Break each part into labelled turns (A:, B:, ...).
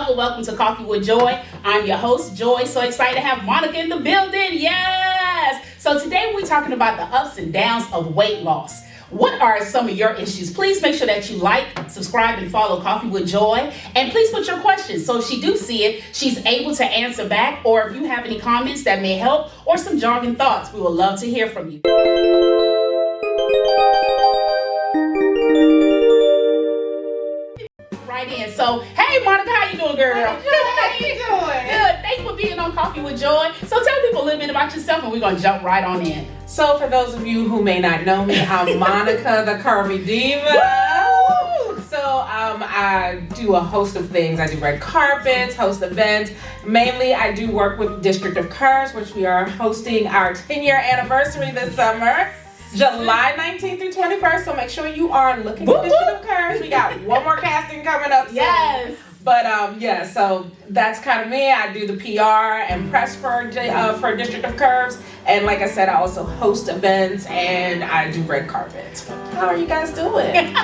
A: welcome to Coffee with Joy. I'm your host, Joy. So excited to have Monica in the building. Yes! So today we're talking about the ups and downs of weight loss. What are some of your issues? Please make sure that you like, subscribe, and follow Coffee with Joy. And please put your questions. So if she do see it, she's able to answer back. Or if you have any comments that may help or some jargon thoughts, we would love to hear from you. Right in. So, hey Monica, how you doing, girl?
B: How you doing?
A: Good. Thanks for being on Coffee with Joy. So tell people a little bit about yourself and we're going to jump right on in.
B: So for those of you who may not know me, I'm Monica, the Curvy Diva.
A: Woo!
B: So I do a host of things. I do red carpets, host events. Mainly, I do work with District of Curves, which we are hosting our 10-year anniversary this summer. July 19th through 21st, so make sure you are looking at District of Curves. We got one more casting coming up soon.
A: Yes.
B: But so that's kind of me. I do the PR and press for District of Curves, and like I said, I also host events and I do red carpets. How are you guys doing?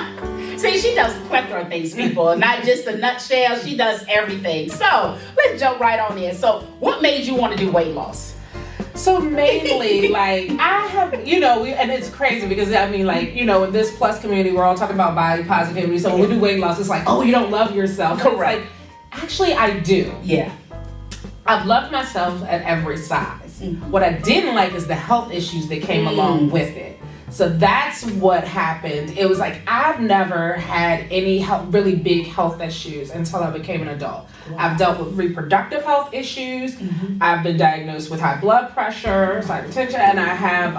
A: See, she does a plethora of things, people, not just a nutshell. She does everything. So let's jump right on in. So, what made you want to do weight loss?
B: So mainly, like, I have, and it's crazy because, in this plus community, we're all talking about body positivity. So when we do weight loss, it's like, oh, you don't love yourself.
A: Correct.
B: It's like, actually, I do.
A: Yeah.
B: I've loved myself at every size.
A: Mm-hmm.
B: What I didn't like is the health issues that came along with it. So that's what happened. It was like, I've never had any really big health issues until I became an adult. Wow. I've dealt with reproductive health issues. Mm-hmm. I've been diagnosed with high blood pressure, hypertension, and I have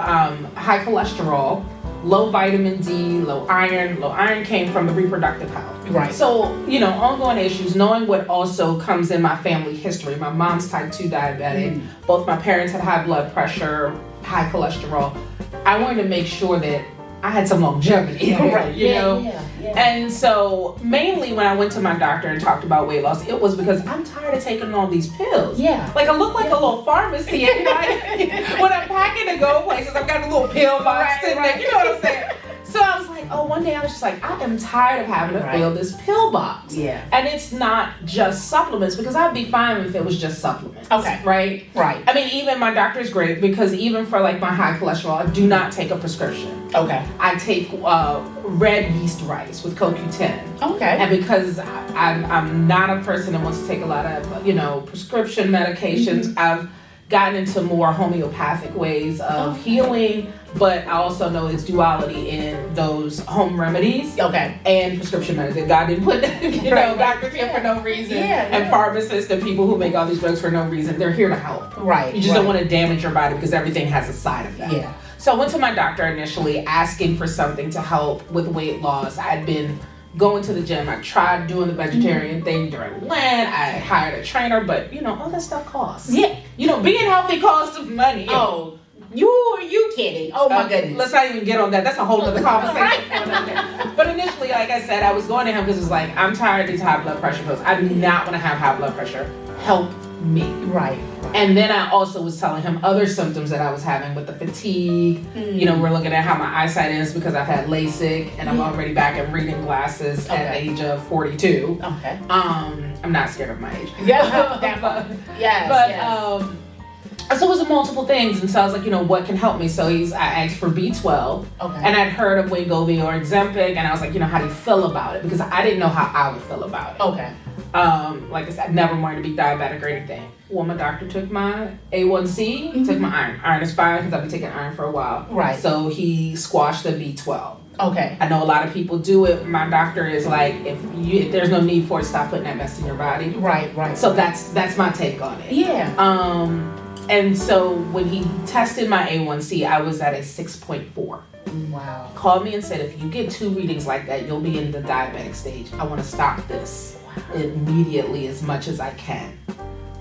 B: high cholesterol, low vitamin D, low iron. Low iron came from the reproductive health.
A: Right.
B: So, ongoing issues, knowing what also comes in my family history. My mom's type 2 diabetic. Mm. Both my parents had high blood pressure, high cholesterol. I wanted to make sure that I had some longevity,
A: right?
B: Yeah. And so mainly when I went to my doctor and talked about weight loss, it was because I'm tired of taking all these pills.
A: Yeah.
B: Like I look like a little pharmacy, and when I'm packing to go places, I've got a little pill box sitting there. You know what I'm saying? So I was like, one day I was just like, I am tired of having to fill this pill box.
A: Yeah.
B: And it's not just supplements, because I'd be fine if it was just supplements.
A: Okay.
B: Right?
A: Right.
B: I mean, even my doctor's great, because even for like my high cholesterol, I do not take a prescription.
A: Okay.
B: I take red yeast rice with CoQ10.
A: Okay.
B: And because I'm not a person that wants to take a lot of, prescription medications, mm-hmm. I've gotten into more homeopathic ways of healing, but I also know it's duality in those home remedies and prescription medicine. God didn't put doctors here for no reason, and pharmacists and people who make all these drugs for no reason. They're here to help.
A: Right.
B: You just don't want to damage your body, because everything has a side effect.
A: Yeah.
B: So I went to my doctor initially asking for something to help with weight loss. I had been going to the gym. I tried doing the vegetarian thing during Lent. I hired a trainer, but all that stuff costs.
A: Yeah.
B: Being healthy costs money.
A: Oh, you kidding? Oh my goodness.
B: Let's not even get on that. That's a whole other conversation. But initially, like I said, I was going to him because it's like, I'm tired of these high blood pressure pills. I do not want to have high blood pressure. Help me.
A: Right.
B: And then I also was telling him other symptoms that I was having with the fatigue. We're looking at how my eyesight is, because I've had LASIK and I'm already back in reading glasses at the age of 42.
A: Okay.
B: I'm not scared of my age.
A: Yeah. Yes.
B: So it was multiple things, and so I was like, what can help me? So I asked for B12, and I'd heard of Wegovy or Ozempic, and I was like, how do you feel about it? Because I didn't know how I would feel about it.
A: Okay.
B: Like I said, I never wanted to be diabetic or anything. Well, my doctor took my A1C, took my iron. Iron is fine because I've been taking iron for a while.
A: Right.
B: So he squashed the B12.
A: Okay.
B: I know a lot of people do it. My doctor is like, if there's no need for it, stop putting that mess in your body.
A: Right.
B: So that's my take on it.
A: Yeah.
B: And so when he tested my A1C, I was at a 6.4.
A: Wow.
B: Called me and said, if you get 2 readings like that, you'll be in the diabetic stage. I want to stop this immediately as much as I can.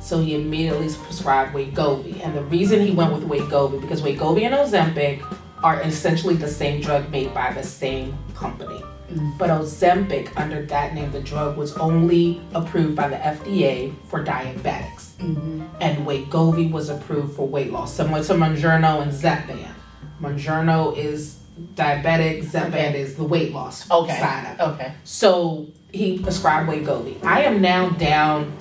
B: So he immediately prescribed Wegovy. And the reason he went with Wegovy, because Wegovy and Ozempic are essentially the same drug made by the same company. Mm-hmm. But Ozempic, under that name, the drug was only approved by the FDA for diabetics. Mm-hmm. And Wegovy was approved for weight loss, similar to Mounjaro and Zepbound. Mounjaro is diabetic, Zepbound
A: Okay.
B: is the weight loss
A: Okay.
B: side of it.
A: Okay.
B: So he prescribed Wegovy. I am now down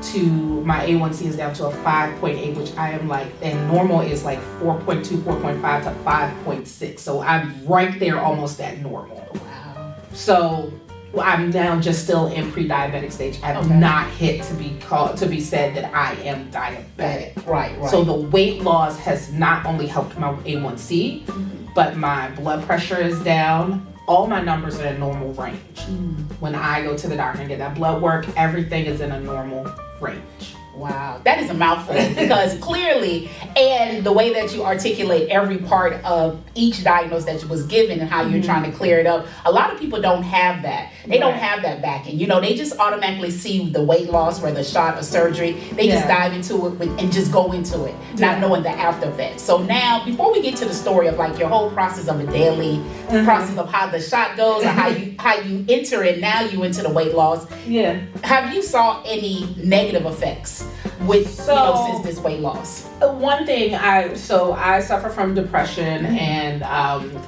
B: to, my A1C is down to a 5.8, which I am like, and normal is like 4.2, 4.5 to 5.6. So I'm right there almost at normal.
A: Wow.
B: So I'm now just still in pre-diabetic stage. I've
A: Okay.
B: not hit to be said that I am diabetic.
A: Right.
B: So the weight loss has not only helped my A1C, but my blood pressure is down. All my numbers are in normal range. When I go to the doctor and get that blood work, everything is in a normal range.
A: Wow, that is a mouthful because clearly, and the way that you articulate every part of each diagnosis that was given and how you're trying to clear it up, a lot of people don't have that. They don't have that backing. You know, they just automatically see the weight loss, whether shot or surgery. They just dive into it and just go into it, not knowing the after effects. So now, before we get to the story of like your whole process of a daily process of how the shot goes or how you enter it, now you into the weight loss.
B: Yeah.
A: Have you saw any negative effects with since this weight loss?
B: One thing, I suffer from depression and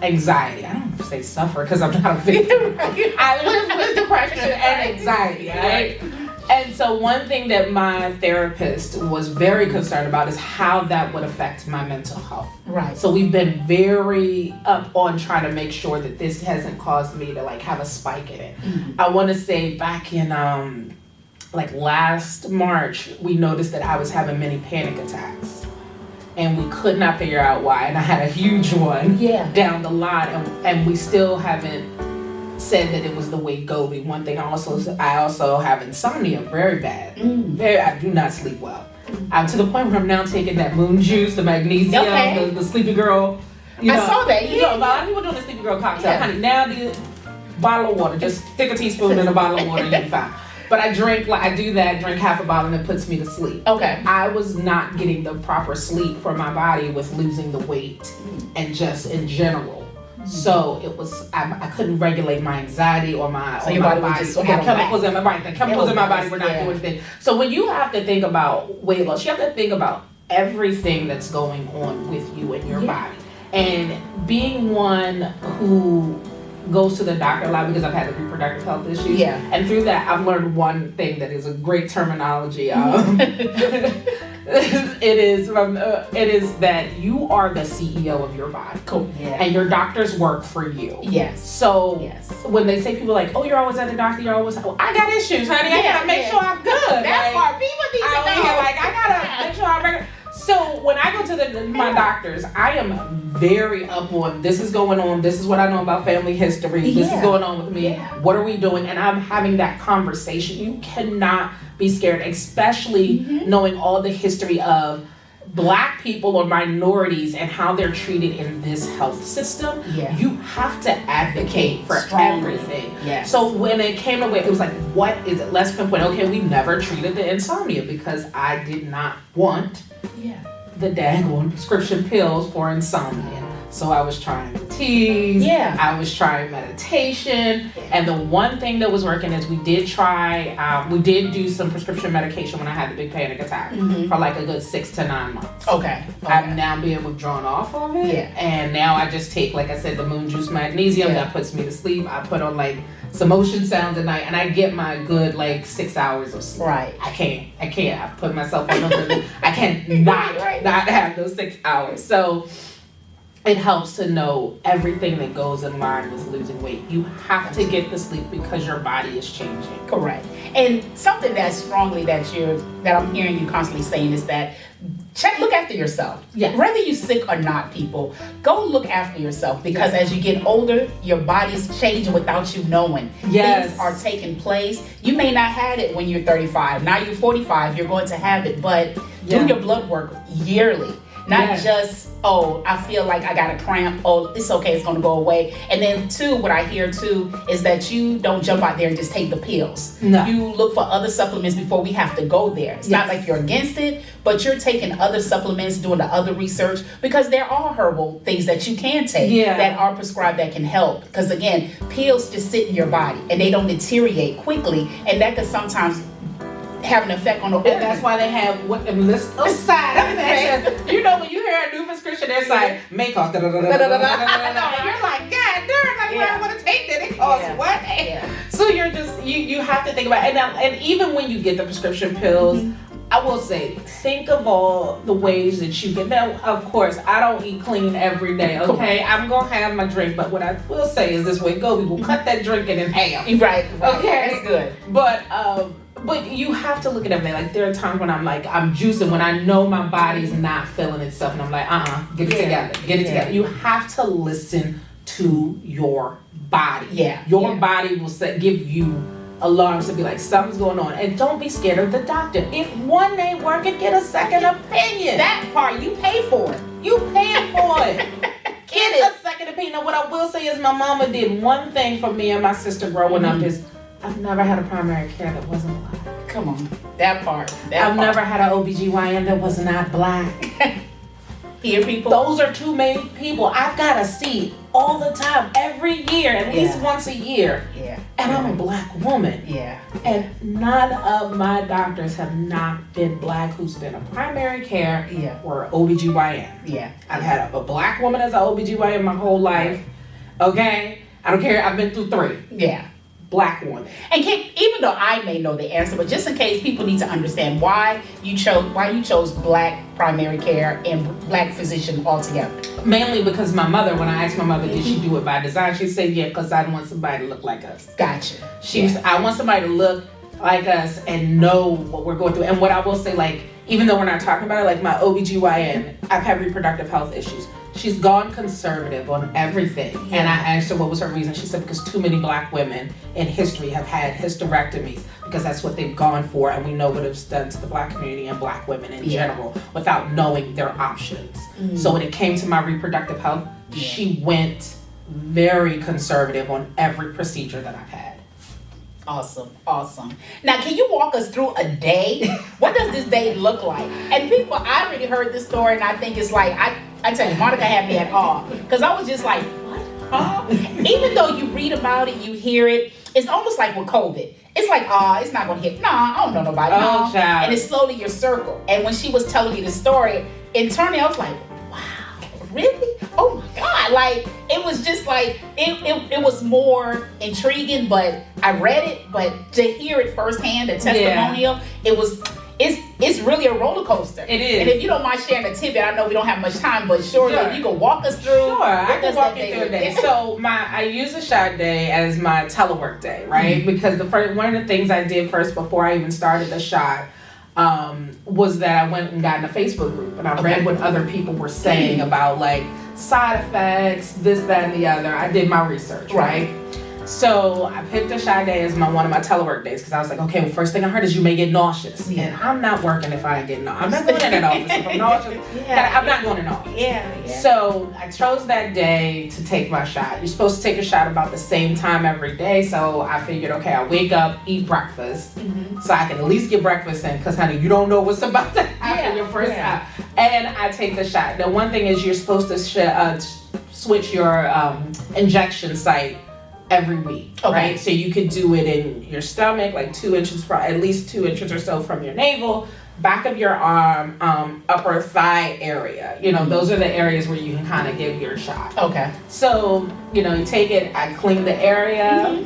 B: anxiety. I don't say suffer because I'm not a victim. I live with depression and anxiety, right? And so one thing that my therapist was very concerned about is how that would affect my mental health.
A: Right.
B: So we've been very up on trying to make sure that this hasn't caused me to like have a spike in it. I want to say back in like last March, we noticed that I was having many panic attacks. And we could not figure out why. And I had a huge one down the line. And we still haven't said that it was the Wegovy. One thing I also have insomnia very bad. I do not sleep well. To the point where I'm now taking that moon juice, the magnesium, the sleepy girl. You know,
A: I saw that.
B: You know, a lot of people doing the sleepy girl cocktail. Honey, now the bottle of water. Just stick a teaspoon in a bottle of water and you'll be fine. But I drink half a bottle and it puts me to sleep.
A: Okay.
B: I was not getting the proper sleep for my body with losing the weight and just in general. So it was, I couldn't regulate my anxiety or my,
A: so your body was just
B: the chemicals in my body were not doing anything. So when you have to think about weight loss, you have to think about everything that's going on with you and your body. And being one who goes to the doctor a lot because I've had the reproductive health issues. And through that, I've learned one thing that is a great terminology. It is that you are the CEO of your body.
A: Cool.
B: And your doctors work for you. So when they say people like, oh, you're always at the doctor, you're always, I got issues, honey. I gotta make sure I'm good.
A: That part, people need to know.
B: I gotta make sure I'm regular. So when I go to my doctors, I am very up on this is going on. This is what I know about family history. This is going on with me. What are we doing? And I'm having that conversation. You cannot be scared, especially knowing all the history of Black people or minorities and how they're treated in this health system. You have to advocate for everything. So when it came away, it was like, what is it? Let's pinpoint. Okay, we never treated the insomnia because I did not want the daggone prescription pills for insomnia. So I was trying teas, I was trying meditation, and the one thing that was working is we did do some prescription medication when I had the big panic attack for like a good 6 to 9 months. I'm now being withdrawn off of it, and now I just take, like I said, the moon juice magnesium that puts me to sleep. I put on like some motion sounds at night, and I get my good like 6 hours of sleep. I can't. I've put myself on the I can't not have those 6 hours. So it helps to know everything that goes in line with losing weight. You have to get the sleep because your body is changing.
A: Correct. And something that I'm hearing you constantly saying is that look after yourself. Whether you're sick or not, people, go look after yourself because as you get older, your body's changing without you knowing. Things are taking place. You may not have it when you're 35. Now you're 45, you're going to have it, but do your blood work yearly. Not just, oh, I feel like I got a cramp. Oh, it's okay, it's gonna go away. And then two, what I hear too is that you don't jump out there and just take the pills. You look for other supplements before we have to go there. It's not like you're against it, but you're taking other supplements, doing the other research, because there are herbal things that you can take that are prescribed that can help. Because again, pills just sit in your body and they don't deteriorate quickly, and that could sometimes have an effect on the
B: And that's why they have what the list of side effects. You know, when you hear a new prescription, it's like may cost da da da da da da da. You're like, God darn, like, where I want to take that? It costs what? So you're just you have to think about it. And even when you get the prescription pills, I will say, think of all the ways that you can. Now, of course, I don't eat clean every day, okay? I'm going to have my drink, but what I will say is this way, we will cut that drink in half.
A: Right.
B: Okay?
A: That's good.
B: But you have to look at everything. Like, there are times when I'm like, I'm juicing, when I know my body's not feeling itself, and I'm like, get it together. You have to listen to your body.
A: Yeah.
B: Your body will give you alarms to be like, something's going on. And don't be scared of the doctor. If one ain't working, get a second opinion.
A: That part, you pay for it.
B: You paying for it. Get a second opinion. Now, what I will say is my mama did one thing for me and my sister growing up is I've never had a primary care that wasn't black.
A: Come on. That part.
B: I've never had an OBGYN that was not black.
A: Here, people.
B: Those are too many people. I've got to see all the time, every year, at least once a year.
A: Yeah.
B: And I'm a black woman.
A: Yeah.
B: And none of my doctors have not been black who's been a primary care or OBGYN.
A: Yeah.
B: I've had a black woman as an OBGYN my whole life. Okay? I don't care. I've been through 3.
A: Yeah.
B: Black woman.
A: And even though I may know the answer, but just in case people need to understand why you chose black primary care and black physician altogether.
B: Mainly because my mother, when I asked my mother, did she do it by design? She said, yeah, because I want somebody to look like us.
A: Gotcha.
B: I want somebody to look like us and know what we're going through. And what I will say, like, even though we're not talking about it, like my OBGYN, I've had reproductive health issues. She's gone conservative on everything.
A: Yeah.
B: And I asked her what was her reason. She said because too many black women in history have had hysterectomies because that's what they've gone for, and we know what it's done to the black community and black women in general without knowing their options. So when it came to my reproductive health, she went very conservative on every procedure that I've had.
A: Awesome. Now, can you walk us through a day? What does this day look like? And people, I already heard this story, and I think it's like, I tell you, Monica had me at awe. Because I was just like, what? Huh? Even though you read about it, you hear it, it's almost like with COVID. It's like, it's not going to hit. Nah, I don't know nobody.
B: Oh, child.
A: And it's slowly your circle. And when she was telling me the story, internally, I was like, wow, really? Oh my God. Like, it was just like, it was more intriguing, but I read it, but to hear it firsthand, the testimonial, it's really a roller coaster.
B: It is.
A: And if you don't mind sharing a tidbit, I know we don't have much time, but surely if you can walk us through.
B: Sure, I can walk you through a day. So I use a shot day as my telework day, right? Because one of the things I did first before I even started the shot was that I went and got in a Facebook group and I read what other people were saying about like side effects, this, that, and the other. I did my research, right? So I picked a shot day as one of my telework days because I was like, okay, well, first thing I heard is you may get nauseous. And I'm not working if I ain't getting nauseous. I'm not going in that office if I'm nauseous. I'm not going in office.
A: Yeah.
B: So I chose that day to take my shot. You're supposed to take a shot about the same time every day. So I figured, okay, I wake up, eat breakfast. So I can at least get breakfast in because, honey, you don't know what's about to happen your first time. And I take the shot. The one thing is you're supposed to switch your injection site every week, right? So you could do it in your stomach, like 2 inches at least 2 inches or so from your navel, back of your arm, upper thigh area. You know, those are the areas where you can kind of give your shot. Okay. So, you take it, I clean the area.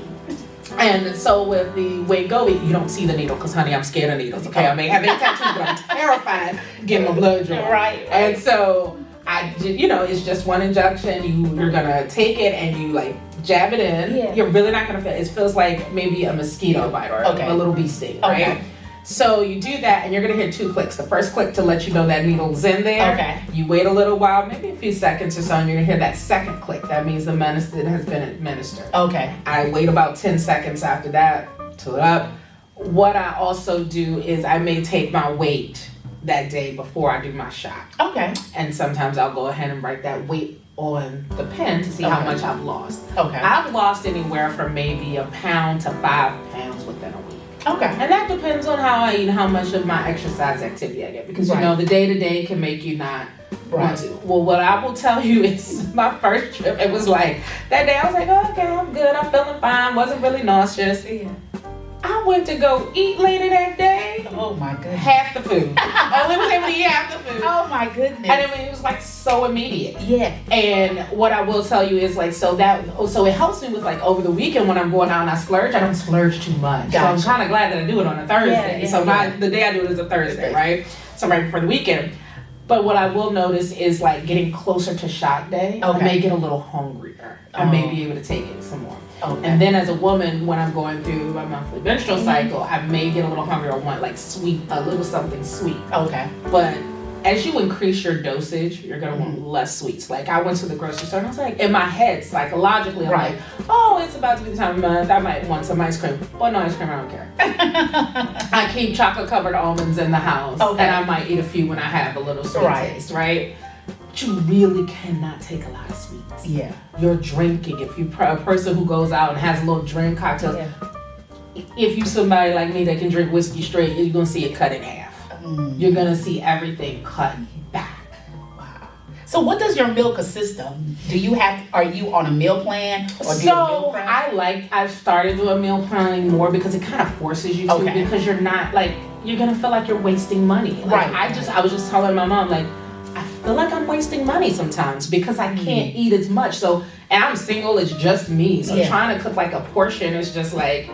B: And so with the Wegovy, you don't see the needle because, honey, I'm scared of needles. Okay, I may have any tattoos, but I'm terrified getting my blood drawn. Right. And so it's just one injection. You're gonna take it and you like jab it in. Yeah. You're really not gonna feel it. It feels like maybe a mosquito bite or a little bee sting, right? Okay. So you do that and you're gonna hear 2 clicks. The first click to let you know that needle's in there. Okay. You wait a little while, maybe a few seconds or so, and you're gonna hear that second click. That means the medicine has been administered. Okay. I wait about 10 seconds after that to it up. What I also do is I may take my weight that day before I do my shot. Okay. And sometimes I'll go ahead and write that weight on the pen to see how much I've lost. Okay. I've lost anywhere from maybe 1 pound to 5 pounds within a week. Okay. And that depends on how I eat and how much of my exercise activity I get. Because, the day-to-day can make you not want to. Well, what I will tell you is my first trip, it was like, that day I was like, okay, I'm good. I'm feeling fine. Wasn't really nauseous. Yeah. I I went to go eat later that day.
A: Oh my goodness.
B: Half the food. I only was able to eat half the food.
A: Oh my goodness.
B: And I mean, it was like so immediate.
A: Yeah.
B: And what I will tell you is like, so it helps me with like over the weekend when I'm going out and I splurge, I don't splurge too much.
A: Gotcha.
B: So I'm kind of glad that I do it on a Thursday. The day I do it is a Thursday, right? So right before the weekend. But what I will notice is like getting closer to shot day, I may get a little hungrier. I may be able to take it some more.
A: Okay.
B: And then as a woman, when I'm going through my monthly menstrual cycle, I may get a little hungry or want like a little something sweet.
A: Okay.
B: But as you increase your dosage, you're gonna want less sweets. Like I went to the grocery store and I was like, in my head, psychologically, I'm like, oh, it's about to be the time of month. I might want some ice cream. Well, no ice cream, I don't care. I keep chocolate covered almonds in the house, and I might eat a few when I have a little sweet taste, right? But you really cannot take a lot of sweets.
A: Yeah.
B: You're drinking. If you're a person who goes out and has a little drink, cocktail, if you somebody like me that can drink whiskey straight, you're gonna see it cut in half. You're gonna see everything cut back.
A: Wow. So what does your meal consist of? Are you on a meal plan? Or do you meal prep?
B: I've started doing meal planning more because it kind of forces you to, because you're not like, you're gonna feel like you're wasting money. Like, I was just telling my mom, like, I feel like I'm wasting money sometimes because I can't eat as much. So, and I'm single, it's just me. So trying to cook like a portion is just like,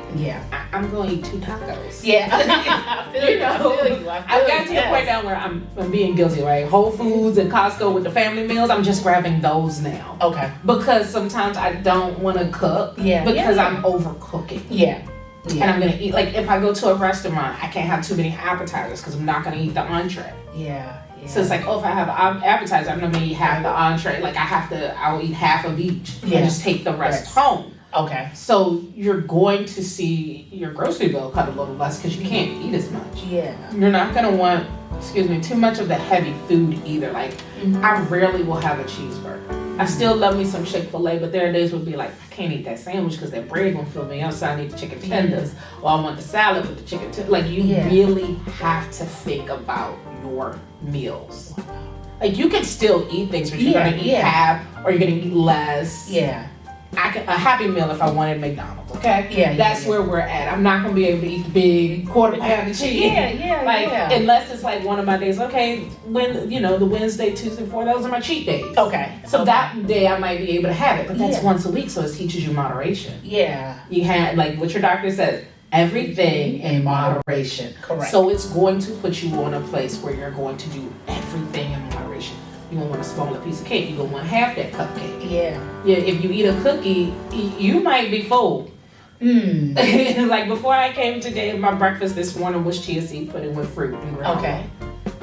B: I'm going to eat 2 tacos.
A: Yeah. I feel you.
B: I've got to the point now where I'm being guilty, right? Whole Foods and Costco with the family meals, I'm just grabbing those now.
A: Okay.
B: Because sometimes I don't want to cook because I'm overcooking.
A: Yeah.
B: And I'm going to eat, like if I go to a restaurant, I can't have too many appetizers because I'm not going to eat the entree.
A: Yeah.
B: So it's like, if I have an appetizer, I'm not gonna eat half the entree. Like I'll eat half of each and just take the rest home.
A: Okay.
B: So you're going to see your grocery bill cut a little less because you can't eat as much.
A: Yeah.
B: You're not gonna want, too much of the heavy food either. Like I rarely will have a cheeseburger. I still love me some Chick-fil-A, but there are days where be like, I can't eat that sandwich because that bread gonna fill me up, so I need the chicken tenders. Or I want the salad with the chicken tenders. Like you really have to think about your meals. Like you can still eat things, but you're gonna eat half or you're gonna eat less.
A: Yeah.
B: A Happy Meal if I wanted McDonald's, okay? That's where we're at. I'm not gonna be able to eat the big quarter pound of cheese. Unless it's like one of my days. Okay, when the Wednesday, Tuesday, before those are my cheat days.
A: Okay.
B: So that day I might be able to have it, but that's once a week, so it teaches you moderation.
A: Yeah.
B: You had like what your doctor says. Everything in moderation.
A: Correct.
B: So it's going to put you on a place where you're going to do everything in moderation. You're going to want a smaller piece of cake. You're going to want half that cupcake.
A: Yeah.
B: If you eat a cookie, you might be full. Like before I came today, my breakfast this morning was chia seed pudding with fruit and granola.
A: Okay.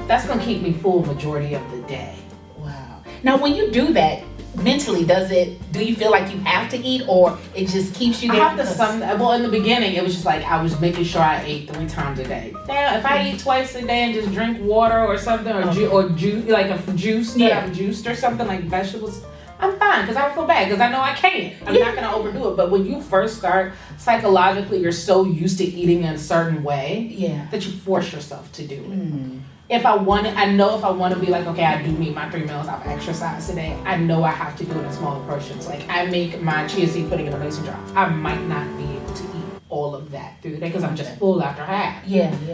B: That's going to keep me full majority of the day.
A: Wow. Now when you do that, mentally, do you feel like you have to eat, or it just keeps you there?
B: I have to well, in the beginning, it was just like I was making sure I ate 3 times a day. Now, if I eat twice a day and just drink water or something, or juice, like a juice that I'm juiced or something like vegetables, I'm fine because I don't feel bad because I know I can't. I'm not going to overdo it. But when you first start, psychologically, you're so used to eating in a certain way that you force yourself to do it. If I want to be like, okay, I do need my 3 meals, I've exercised today, I know I have to do it in smaller portions. Like I make my chia seed pudding in a mason jar. I might not be able to eat all of that through the day because I'm just full after half.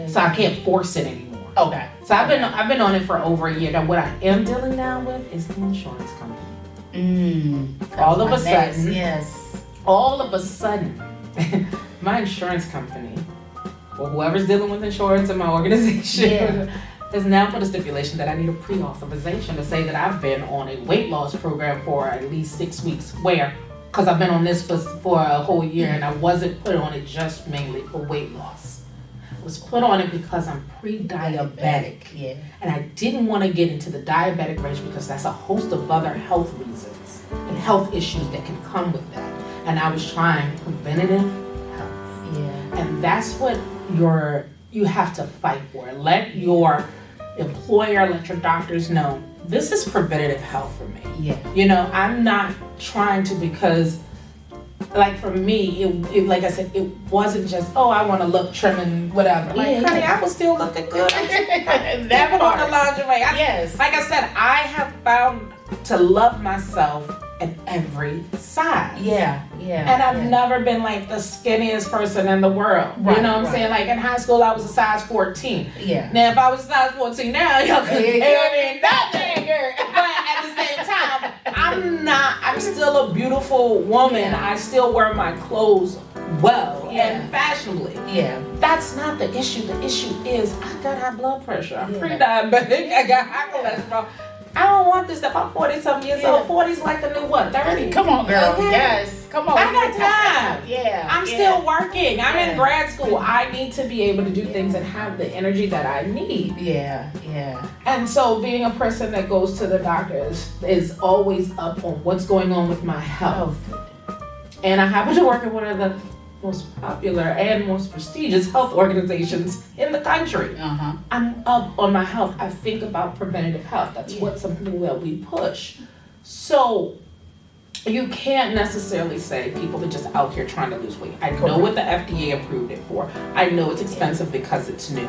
B: So I can't force it anymore.
A: Okay.
B: So I've been on it for over a year. Now what I am dealing now with is the insurance company. All of a sudden, my insurance company, or whoever's dealing with insurance in my organization, has now put a stipulation that I need a pre-authorization to say that I've been on a weight loss program for at least 6 weeks. Because I've been on this for a whole year and I wasn't put on it just mainly for weight loss. I was put on it because I'm pre-diabetic. And I didn't want to get into the diabetic range because that's a host of other health reasons and health issues that can come with that. And I was trying preventative health. And that's what you have to fight for. Let your employer, let your doctors know this is preventative health for me. I'm not trying to, because like for me, it like I said, it wasn't just, I want to look trim and whatever. Like, honey, I was still looking good. That part. On the lingerie. Like I said, I have found to love myself at every size.
A: Yeah.
B: And I've never been like the skinniest person in the world.
A: Right,
B: you know what I'm saying? Like in high school, I was a size 14. Yeah. Now, if I was a size 14 now, y'all could hear me nothing. But at the same time, I'm still a beautiful woman.
A: Yeah.
B: I still wear my clothes well
A: Yeah.
B: and fashionably.
A: Yeah.
B: That's not the issue. The issue is I got high blood pressure. I'm
A: Yeah.
B: pre-diabetic. I got high cholesterol. I don't want this stuff. I'm 40-something years old. 40's like the new what? 30?
A: Come on, girl.
B: Okay.
A: Yes. Come on.
B: I got time.
A: Yeah.
B: I'm still working. I'm
A: Yeah.
B: in grad school. I need to be able to do things and have the energy that I need.
A: Yeah.
B: And so being a person that goes to the doctor is always up on what's going on with my health. And I happen to work at one of the most popular and most prestigious health organizations in the country.
A: Uh-huh.
B: I'm up on my health. I think about preventative health. That's what's something that we push. So you can't necessarily say people are just out here trying to lose weight. I know what the FDA approved it for. I know it's expensive because it's new.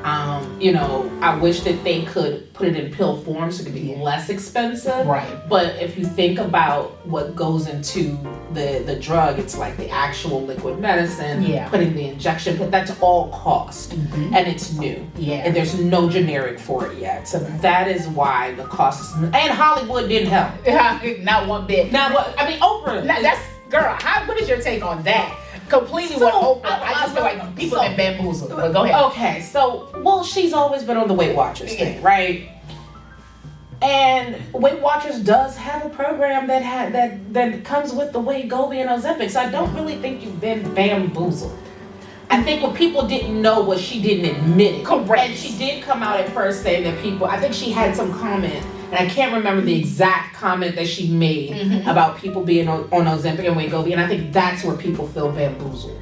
B: I wish that they could put it in pill form so it could be less expensive.
A: Right.
B: But if you think about what goes into the drug, it's like the actual liquid medicine, putting the injection, but that's all cost.
A: Mm-hmm.
B: And it's new.
A: Yeah.
B: And there's no generic for it yet. So that is why the cost is, and Hollywood didn't help.
A: Not one bit.
B: Now what, I mean, Oprah.
A: Girl, what is your take on that? Completely with Oprah. I just feel like people have been bamboozled. But go ahead.
B: Okay, so, she's always been on the Weight Watchers thing, right? And Weight Watchers does have a program that comes with the Wegovy and Ozempic. So I don't really think you've been bamboozled. I think what people didn't know was she didn't admit it.
A: Correct.
B: And she did come out at first saying that I think she had some comment, and I can't remember the exact comment that she made about people being on Ozempic and Wegovy, and I think that's where people feel bamboozled.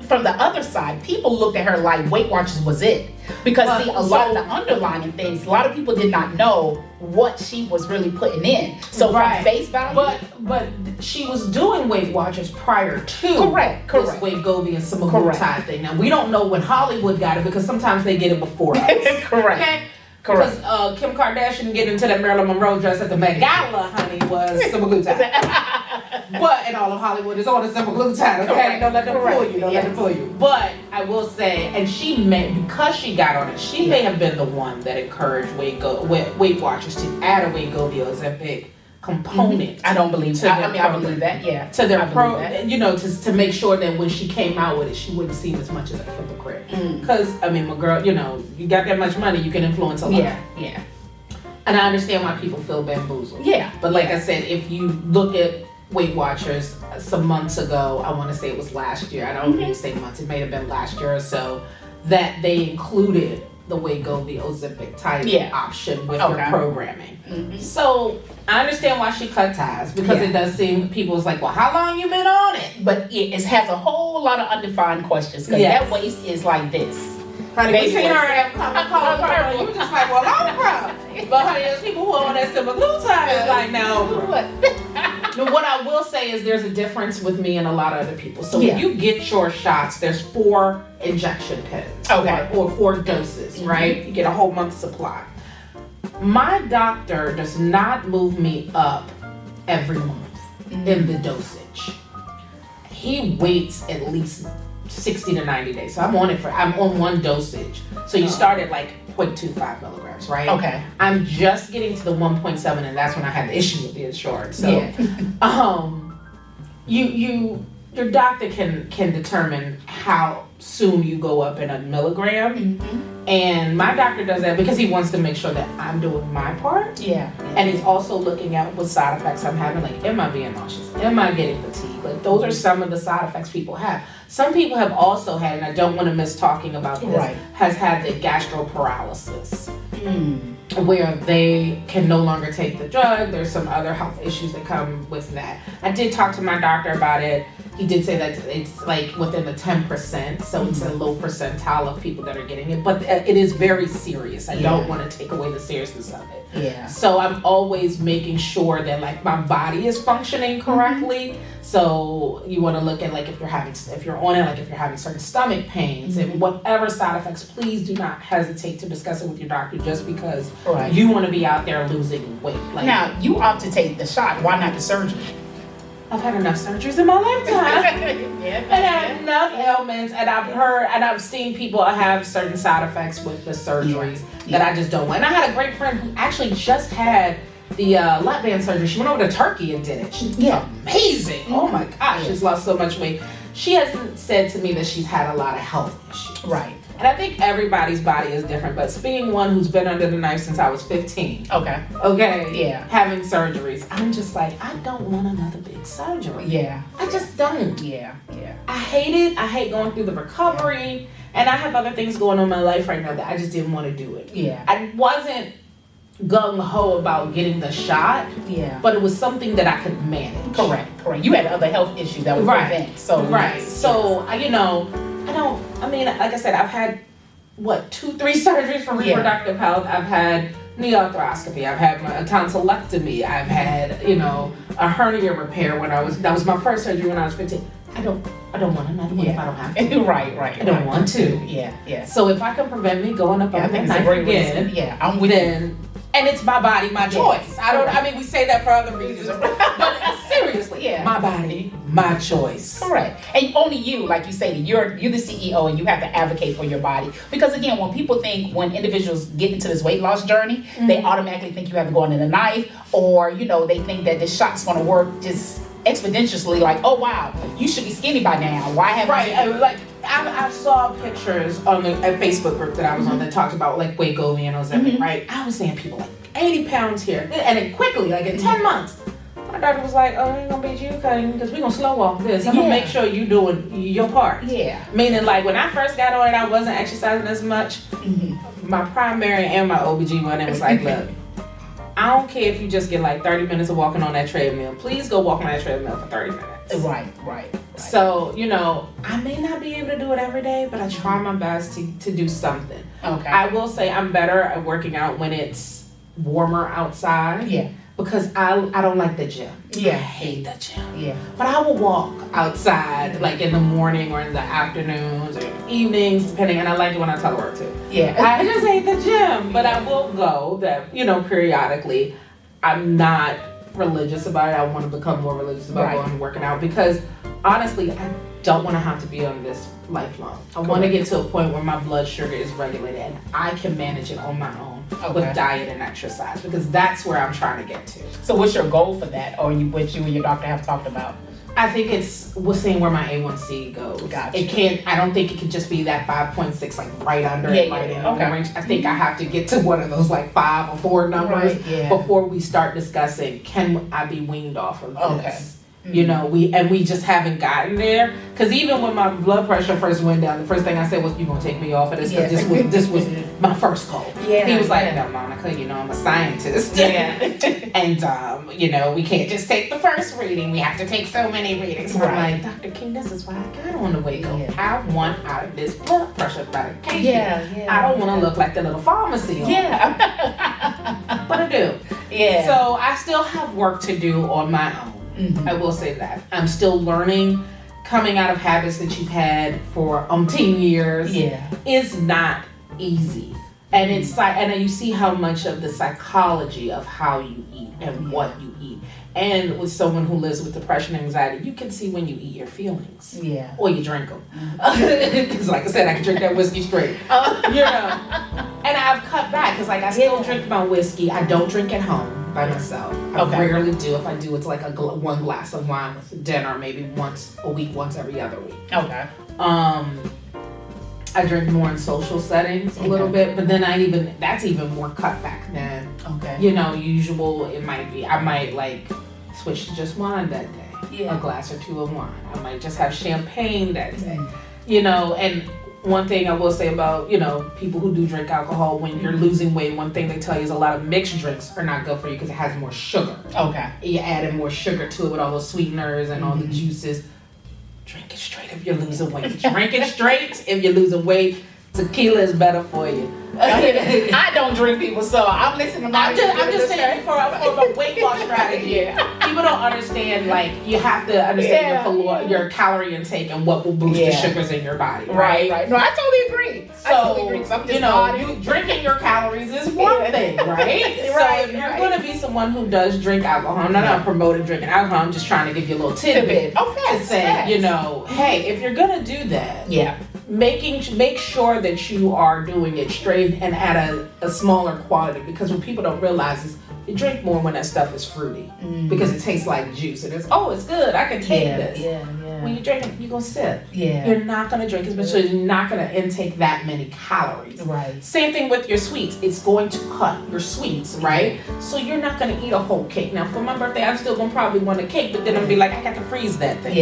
A: From the other side, people looked at her like Weight Watchers was it. Because a lot of the underlying things, a lot of people did not know what she was really putting in. So from face value.
B: But she was doing Weight Watchers prior to
A: Correct.
B: this Wegovy and semaglutide thing. Now, we don't know when Hollywood got it because sometimes they get it before us.
A: Correct.
B: Okay?
A: Correct.
B: Because Kim Kardashian getting into that Marilyn Monroe dress at the Met Gala, honey, was semaglutide. And all of Hollywood is on the semaglutide, okay?
A: Correct.
B: Don't let them fool you. Don't let them
A: Yes.
B: fool you. But I will say, and because she got on it, she may have been the one that encouraged Weight Watchers to add a Wegovy Ozempic component.
A: I don't believe that. I believe that,
B: to their to make sure that when she came out with it, she wouldn't seem as much as a hypocrite. Because, my girl, you got that much money, you can influence a lot.
A: Yeah.
B: And I understand why people feel bamboozled.
A: Yeah.
B: But like I said, if you look at Weight Watchers some months ago, I want to say it was last year, I don't even say months, it may have been last year or so, that they included the Wegovy Ozempic type option with their programming. So I understand why she cut ties, because it does seem people's like, well, how long you been on it?
A: But it has a whole lot of undefined questions because that waist is like this.
B: Honey, we seen her at Coca-Cola. You were just like, well, I'm proud. But honey, there's people who are on that semaglutide is like, no. What I will say is there's a difference with me and a lot of other people. So when you get your shots, there's 4 injection pens. Or 4 doses, right? You get a whole month's supply. My doctor does not move me up every month in the dosage. He waits at least 60 to 90 days. So I'm on one dosage. So you start at like 0.25 milligrams, right?
A: Okay.
B: I'm just getting to the 1.7, and that's when I had the issue with the insurance. So, your doctor can determine how soon you go up in a milligram, and my doctor does that because he wants to make sure that I'm doing my part. And he's also looking at what side effects I'm having. Like, am I being nauseous? Am I getting fatigue? Like, those are some of the side effects people have. Some people have also had, and I don't want to miss talking about this, has had the gastroparalysis, where they can no longer take the drug. There's some other health issues that come with that. I did talk to my doctor about it. He did say that it's like within the 10%, so it's a low percentile of people that are getting it, but it is very serious. I don't want to take away the seriousness of it. So I'm always making sure that like my body is functioning correctly. So you want to look at like if you're having certain stomach pains and whatever side effects, please do not hesitate to discuss it with your doctor just because you want to be out there losing weight. Like,
A: now, you opt to take the shot. Why not the surgery?
B: I've had enough surgeries in my lifetime. And I have enough ailments, and I've heard and I've seen people have certain side effects with the surgeries that I just don't want. And I had a great friend who actually just had the lap band surgery. She went over to Turkey and did it. She's amazing. Oh my gosh, she's lost so much weight. She hasn't said to me that she's had a lot of health issues.
A: Right.
B: And I think everybody's body is different, but being one who's been under the knife since I was 15.
A: Okay.
B: Yeah. Having surgeries. I'm just like, I don't want another big surgery.
A: Yeah.
B: I just don't.
A: Yeah.
B: I hate it. I hate going through the recovery. And I have other things going on in my life right now that I just didn't want to do it.
A: Yeah.
B: I wasn't gung-ho about getting the shot.
A: Yeah.
B: But it was something that I could manage.
A: Correct. You had other health issues that was prevent. So like I said, I've had 2-3 surgeries for reproductive health. I've had knee arthroscopy. I've had a tonsillectomy. I've had a hernia repair that was my first surgery when I was 15. I don't want another one if I don't have to. Right.
B: I don't want to.
A: Yeah.
B: So if I can prevent me going up on that knife again,
A: I'm with you.
B: And it's my body, my choice. We say that for other reasons. But seriously, my body, my choice.
A: Correct. And only you, like you say, you're the CEO and you have to advocate for your body. Because again, when individuals get into this weight loss journey, they automatically think you have to go under the knife, or they think that this shot's gonna work just exponentially, like, oh wow, you should be skinny by now. Why haven't you?
B: I saw pictures on a Facebook group that I was on that talked about like Wegovy and Ozempic, right? I was seeing people like 80 pounds here, and then quickly, like in 10 months. My doctor was like, "Oh, I ain't gonna beat you cutting because we're gonna slow walk this. I'm gonna make sure you doing your part."
A: Yeah.
B: Meaning, like when I first got on it, I wasn't exercising as much. My primary and my OBGYN was like, "Look, I don't care if you just get like 30 minutes of walking on that treadmill. Please go walk on that treadmill for 30 minutes."
A: Right.
B: So, I may not be able to do it every day, but I try my best to do something.
A: Okay.
B: I will say I'm better at working out when it's warmer outside.
A: Yeah.
B: Because I don't like the gym.
A: Yeah.
B: I hate the gym.
A: Yeah.
B: But I will walk outside like in the morning or in the afternoons or evenings, depending, and I like it when I telework too.
A: Yeah.
B: I just hate the gym, but I will go periodically. I'm not religious about it. I want to become more religious about going and working out because honestly, I don't want to have to be on this lifelong. I want to get to a point where my blood sugar is regulated and I can manage it on my own with diet and exercise because that's where I'm trying to get to.
A: So what's your goal for that, or what you and your doctor have talked about?
B: I think we're seeing where my A1C goes.
A: Gotcha.
B: I don't think it could just be that 5.6, like right under it, right in the range. I think I have to get to one of those like 5 or 4 numbers before we start discussing, can I be weaned off of this? We just haven't gotten there. Because even when my blood pressure first went down, the first thing I said was, "You gonna take me off of this?" Because this was my first goal. Yeah, he was like, "No, Monica, I'm a scientist. And we can't just take the first reading. We have to take so many readings." So I'm like, "Dr. King, this is why I got on the Wegovy. I want out of this blood pressure medication. I don't want to look like the little pharmacy owner. But I do. Yeah. So I still have work to do on my own. I will say that. I'm still learning. Coming out of habits that you've had for umpteen years is not easy. And it's like, and you see how much of the psychology of how you eat and what you eat. And with someone who lives with depression and anxiety, you can see when you eat your feelings. Yeah. Or you drink them. Because like I said, I can drink that whiskey straight. And I've cut back because I still drink my whiskey. I don't drink at home by myself. I rarely do. If I do, it's like one glass of wine with dinner, maybe once a week, once every other week. Okay. I drink more in social settings a little bit, but then that's even more cut back than usual. It might be. I might like switch to just wine that day. Yeah. A glass or 2 of wine. I might just have champagne that day. And one thing I will say about, people who do drink alcohol, when you're losing weight, one thing they tell you is a lot of mixed drinks are not good for you because it has more sugar. Okay. You're adding more sugar to it with all those sweeteners and all the juices. Drink it straight if you're losing weight. Drink it straight if you're losing weight. Tequila is better for you.
A: I don't drink people, so I'm listening to
B: I'm just saying for a weight loss strategy.
A: Yeah.
B: People don't understand, like, you have to understand your calorie intake and what will boost the sugars in your body.
A: Right. No, I totally agree.
B: So,
A: I'm just
B: you drinking your calories is one thing, right? So if you're going to be someone who does drink alcohol, I'm not promoting drinking alcohol, I'm just trying to give you a little tidbit to say, hey, if you're going to do that, make sure that you are doing it straight and at a smaller quantity, because what people don't realize is you drink more when that stuff is fruity because it tastes like juice and it's good, I can take this. When you drink it, you're going to sip. You're not going to drink as much, so you're not going to intake that many calories.
A: Right.
B: Same thing with your sweets. It's going to cut your sweets, right? So you're not going to eat a whole cake. Now, for my birthday, I'm still going to probably want a cake, but then I'm going to be like, I got to freeze that thing.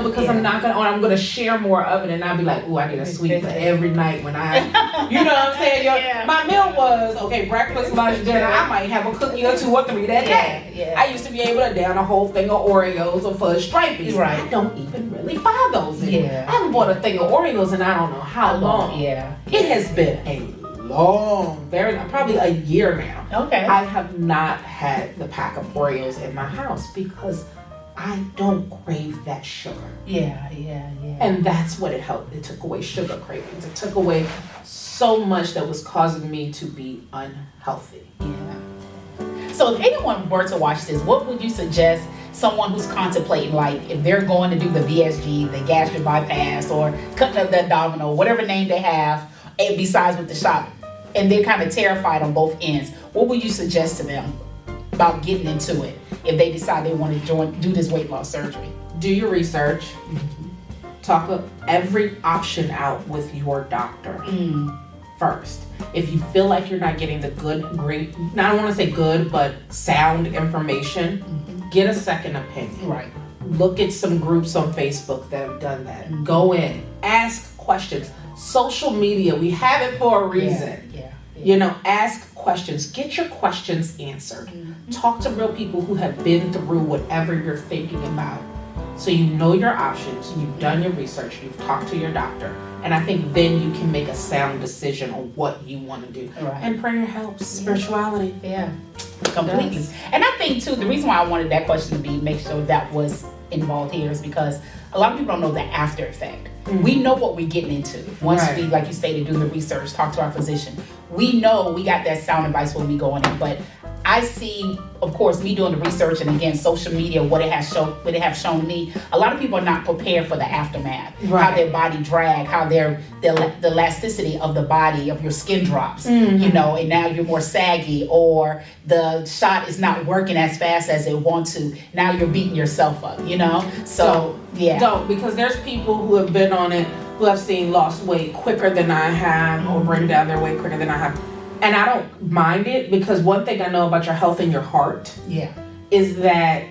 B: Because I'm not going to, or I'm going to share more of it, and I'll be like, ooh, I need a sweet for every night when I, you know what I'm saying? My meal was, breakfast, lunch, dinner. I might have a cookie or 2 or 3 that day. I used to be able to down a whole thing of Oreos or fudge stripies.
A: Right.
B: I don't even really buy those anymore. I haven't bought a thing of Oreos in I don't know how long. It has been a long, probably a year now.
A: Okay.
B: I have not had the pack of Oreos in my house because I don't crave that sugar. And that's what it helped. It took away sugar cravings. It took away so much that was causing me to be unhealthy.
A: So if anyone were to watch this, what would you suggest someone who's contemplating, like if they're going to do the VSG, the gastric bypass, or cutting up the abdominal, whatever name they have, and besides with the shop, and they're kind of terrified on both ends, what would you suggest to them about getting into it if they decide they want to do this weight loss surgery?
B: Do your research. Talk every option out with your doctor first. If you feel like you're not getting the great, I don't want to say good, but sound information, get a second opinion.
A: Right.
B: Look at some groups on Facebook that have done that. Go in, ask questions. Social media, we have it for a reason. Ask questions. Get your questions answered. Talk to real people who have been through whatever you're thinking about. So you know your options, you've done your research, you've talked to your doctor, and I think then you can make a sound decision on what you want to do.
A: Right.
B: And prayer helps, spirituality.
A: Completely. And I think too, the reason why I wanted that question to be make sure that was involved here is because a lot of people don't know the after effect. We know what we're getting into once we, like you stated, do the research, talk to our physician. We know we got that sound advice when we go in it, but I see, of course, me doing the research and again, social media, what it have shown me. A lot of people are not prepared for the aftermath. How their body drag, how the elasticity of the body, of your skin drops, and now you're more saggy, or the shot is not working as fast as it wants to. Now you're beating yourself up, So,
B: Don't, because there's people who have been on it who have seen lost weight quicker than I have, or bring down their weight quicker than I have. And I don't mind it, because one thing I know about your health and your heart is that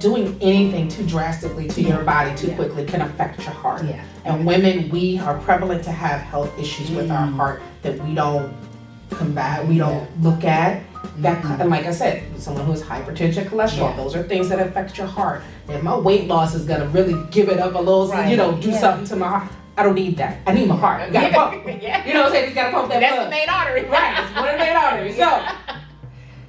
B: doing anything too drastically to your body too quickly can affect your heart. And women, we are prevalent to have health issues with our heart that we don't combat, we don't look at. And like I said, someone who has hypertension, cholesterol, those are things that affect your heart. And my weight loss is gonna really give it up a little, do something to my heart. I don't need that. I need my heart. I gotta pump. You know what I'm saying? You gotta pump that blood.
A: That's the main artery.
B: Right. It's one of the main arteries. So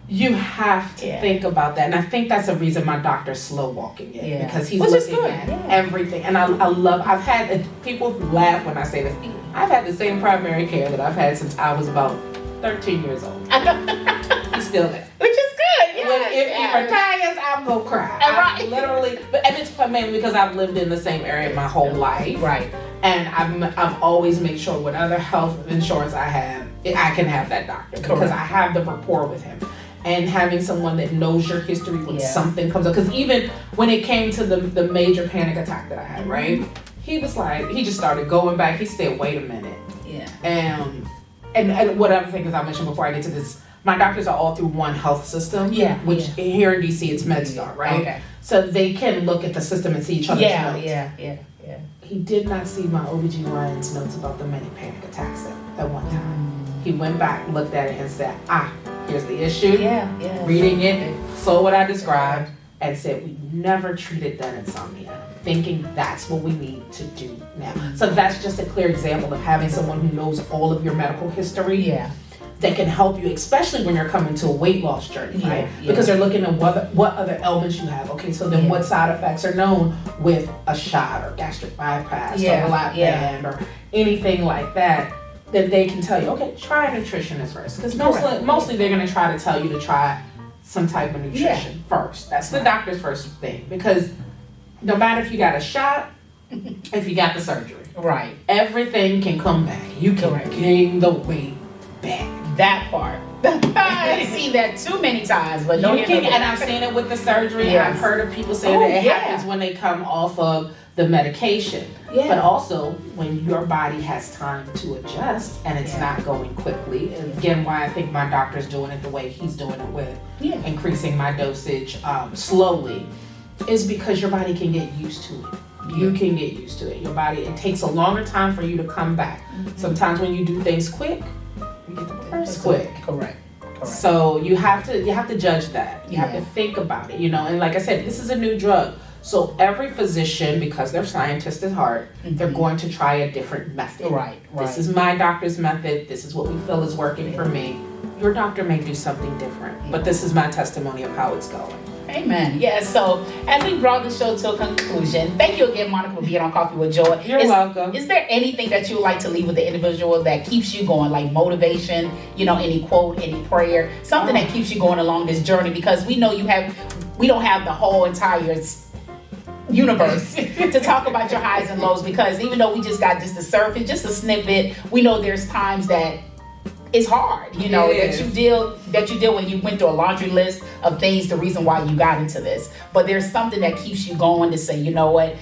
B: you have to think about that. And I think that's the reason my doctor's slow walking it. Because he's looking at everything. And I've had people laugh when I say this. I've had the same primary care that I've had since I was about 13 years old. He's still there.
A: Which is good.
B: If he retires, I'm gonna cry. I literally, and it's mainly because I've lived in the same area my whole life.
A: Right.
B: And I've always made sure whatever health insurance I have, I can have that doctor because I have the rapport with him. And having someone that knows your history when something comes up. Because even when it came to the major panic attack that I had, right? He was like, he just started going back. He said, wait a minute. And what other thing is I mentioned before I get to this, my doctors are all through one health system. Which here in DC it's MedStar, right? Okay. So they can look at the system and see each other's notes. He did not see my OBGYN's notes about the many panic attacks at one time. He went back, looked at it, and said, here's the issue. Reading it, saw what I described, and said, we never treated that insomnia. thinking that's what we need to do now. So that's just a clear example of having someone who knows all of your medical history.
A: Yeah.
B: That can help you, especially when you're coming to a weight loss journey, right?
A: Yeah.
B: Because they're looking at what other ailments you have. Okay, so then what side effects are known with a shot or gastric bypass or lap band or anything like that, that they can tell you, okay, try a nutritionist first. Because mostly they're going to try to tell you to try some type of nutrition first. That's the doctor's first thing. Because no matter if you got a shot, if you got the surgery,
A: Right.
B: everything can come back. You can gain the weight back.
A: That part. I've seen that too many times, but don't
B: and I've seen it with the surgery.
A: Yes.
B: I've heard of people say that it happens when they come off of the medication.
A: Yeah.
B: But also when your body has time to adjust and it's not going quickly. And again, why I think my doctor's doing it the way he's doing it with increasing my dosage slowly is because your body can get used to it. You can get used to it. Your body, it takes a longer time for you to come back. Sometimes when you do things quick, you get the reverse quick.
A: Correct.
B: So you have to judge that. You have to think about it, and like I said, this is a new drug. So every physician, because they're scientists at heart, they're going to try a different method.
A: Right.
B: This is my doctor's method. This is what we feel is working for me. Your doctor may do something different, but this is my testimony of how it's going.
A: Amen. Yes. So as we brought the show to a conclusion, thank you again, Monica, for being on Coffee with Joy.
B: You're welcome.
A: Is there anything that you would like to leave with the individual that keeps you going, like motivation, any quote, any prayer, something that keeps you going along this journey? Because we know we don't have the whole entire universe to talk about your highs and lows, because even though we just got just the surface, just a snippet, we know there's times that it's hard, that you deal when you went through a laundry list of things, the reason why you got into this. But there's something that keeps you going to say, you know what,